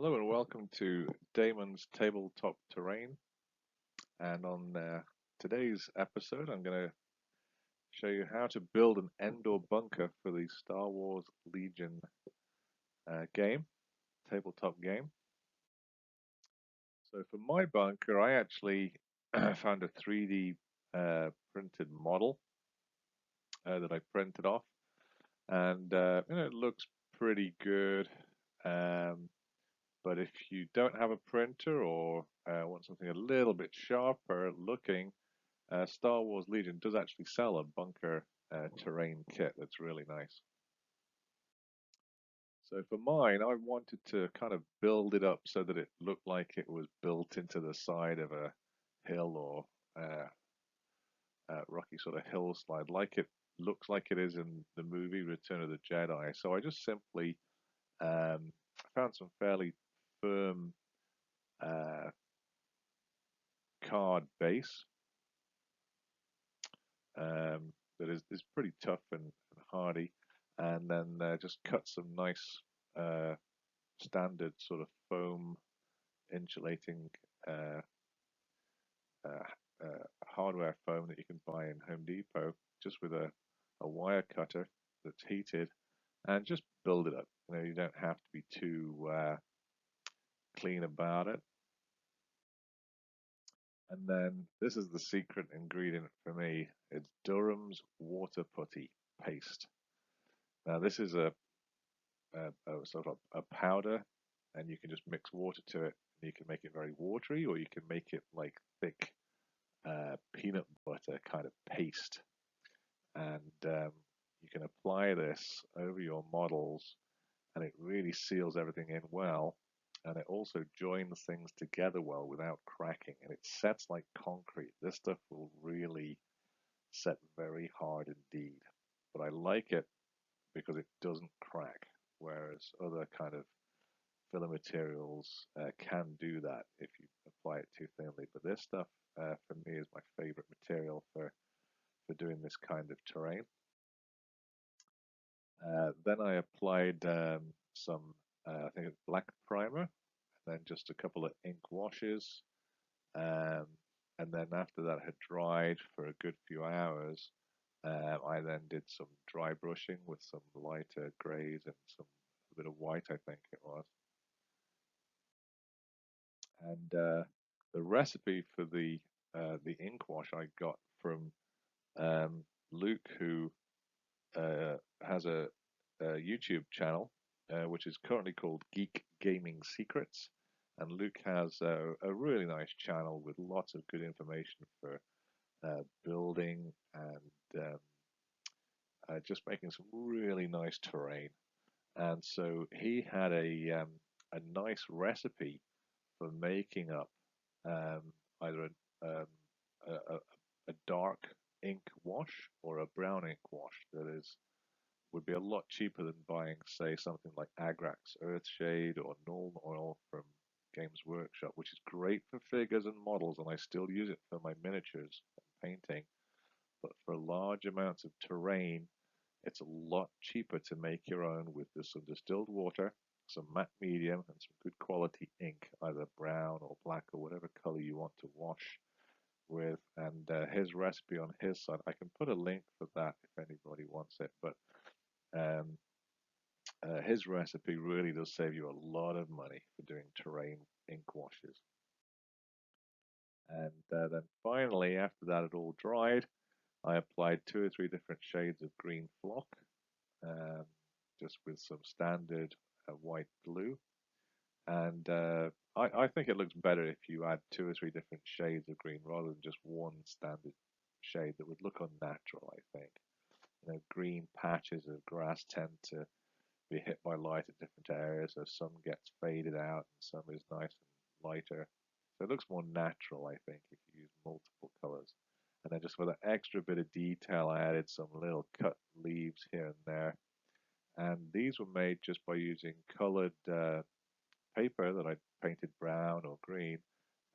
Hello and welcome to Damon's Tabletop Terrain. And on today's episode, I'm going to show you how to build an Endor bunker for the Star Wars Legion game, tabletop game. So for my bunker, I actually found a 3D printed model that I printed off, and it looks pretty good. Um, But if you don't have a printer or want something a little bit sharper looking, Star Wars Legion does actually sell a bunker terrain kit that's really nice. So for mine, I wanted to kind of build it up so that it looked like it was built into the side of a hill or rocky sort of hillside, like it looks like it is in the movie Return of the Jedi. So I just simply um, found some fairly firm uh, card base that is pretty tough and hardy, and then just cut some nice standard sort of foam insulating uh, uh, hardware foam that you can buy in Home Depot, just with a wire cutter that's heated, and just build it up. You don't have to be too clean about it. And then this is the secret ingredient for me. It's Durham's water putty paste. Now this is a sort of a powder, and you can just mix water to it. And you can make it very watery, or you can make it like thick peanut butter kind of paste. And you can apply this over your models, and it really seals everything in well. And it also joins things together well without cracking, and it sets like concrete. This stuff will really set very hard indeed. But I like it because it doesn't crack, whereas other kind of filler materials can do that if you apply it too thinly. But this stuff, for me, is my favorite material for doing this kind of terrain. Then I applied some, I think it's black primer, and then just a couple of ink washes. Um, and then after that had dried for a good few hours, I then did some dry brushing with some lighter grays and some a bit of white, I think it was. And the recipe for the ink wash I got from Luke, who has a YouTube channel which is currently called Geek Gaming Secrets. And Luke has a really nice channel with lots of good information for building and just making some really nice terrain. And so he had a nice recipe for making up um, either a, a dark ink wash or a brown ink wash that is would be a lot cheaper than buying, say, something like Agrax Earthshade or Nuln Oil from Games Workshop, which is great for figures and models, and I still use it for my miniatures and painting. But for large amounts of terrain, it's a lot cheaper to make your own with just some distilled water, some matte medium, and some good quality ink, either brown or black or whatever color you want to wash with. And his recipe on his side, I can put a link for that if anybody wants it. But um, his recipe really does save you a lot of money for doing terrain ink washes. And then finally, after that had all dried, I applied 2 or 3 different shades of green flock, um, just with some standard white glue. And I think it looks better if you add 2 or 3 different shades of green rather than just one standard shade that would look unnatural, I think. Green patches of grass tend to be hit by light at different areas, so some gets faded out and some is nice and lighter. So it looks more natural, I think, if you use multiple colors. And then just for the extra bit of detail, I added some little cut leaves here and there. And these were made just by using colored paper that I painted brown or green.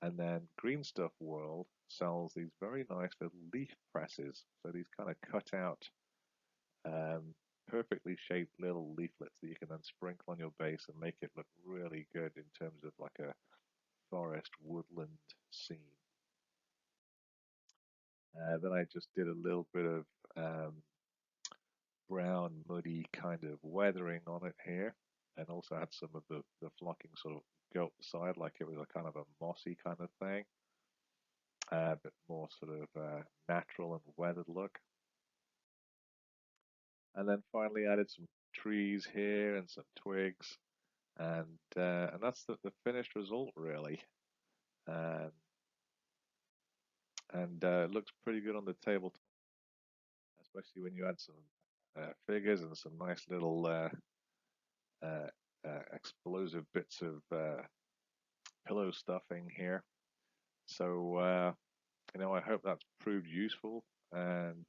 And then Green Stuff World sells these very nice little leaf presses. So these kind of cut out um, perfectly shaped little leaflets that you can then sprinkle on your base and make it look really good in terms of like a forest woodland scene. Then I just did a little bit of um, brown, muddy kind of weathering on it here, and also had some of the flocking sort of go up the side like it was a kind of a mossy kind of thing, but more sort of natural and weathered look. And then finally added some trees here and some twigs, and that's the finished result really. Um, and it looks pretty good on the table, especially when you add some figures and some nice little uh, explosive bits of pillow stuffing here. So I hope that's proved useful, and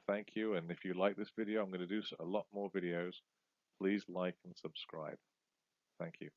thank you. And if you like this video, I'm going to do a lot more videos. Please like and subscribe. Thank you.